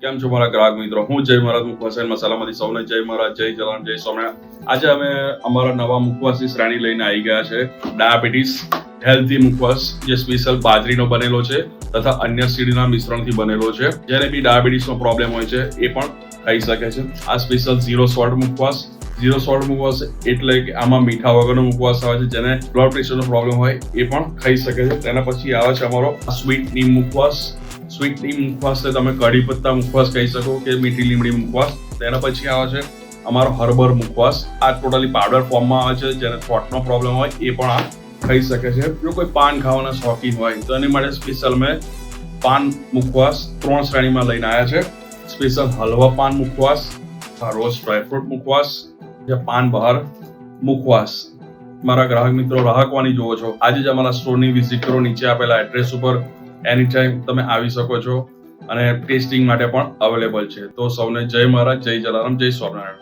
કેમ છો મારા ગ્રાહક મિત્રો? હું જય મહારાજ મુખવાસ એન્ડ મસાલામાંથી સૌને જય મહારાજ, જય જલારામ, જય સ્વામિનારાયણ. આજે અમે અમારા નવા મુખવાસની શ્રેણી લઈને આવી ગયા છે. ડાયાબિટીસ હેલ્ધી મુખવાસ, જે સ્પેશિયલ બાજરીનો બનેલો છે તથા અન્ય સીડના મિશ્રણથી બનેલો છે. જેને બી ડાયાબિટીસનો પ્રોબ્લેમ હોય છે એ પણ ખાઈ શકે છે. આ સ્પેશિયલ ઝીરો સોલ્ટ મુખવાસ. ઝીરો સોલ્ટ મુખવાસ એટલે કે આમાં મીઠા વગરનો મુખવાસ આવે છે. જેને બ્લડ પ્રેશરનો પ્રોબ્લેમ હોય એ પણ ખાઈ શકે છે. તેના પછી આવે છે અમારો સ્વીટ નીમ મુખવાસ. સ્વીટ નીમ મુખવાસ તમે કઢી પત્તા મુખવાસ કહી શકો કે મીઠી લીમડી મુખવાસ. તેના પછી આવે છે અમારો હર્બર મુખવાસ. આ ટોટલી પાવડર ફોર્મમાં આવે છે. જેને થોટનો પ્રોબ્લેમ હોય એ પણ આ ખાઈ શકે છે. જો કોઈ પાન ખાવાના શોખીન હોય તો એની માટે સ્પેશિયલ મેં પાન મુખવાસ 3 શ્રેણીમાં લઈને આવ્યા છે. સ્પેશિયલ હલવા પાન મુખવાસ, રોઝ ડ્રાયફ્રૂટ મુખવાસ, જે પાન બહાર મુખવાસ. મારા ગ્રાહક મિત્રો રાહકવાની જોવો છો, આજે જ અમારા સ્ટોરની વિઝિટ કરો. નીચે આપેલા એડ્રેસ ઉપર એની ટાઈમ તમે આવી શકો છો અને ટેસ્ટિંગ માટે પણ અવેલેબલ છે. તો સૌને જય મહારાજ, જય જલારામ, જય સ્વામિનારાયણ.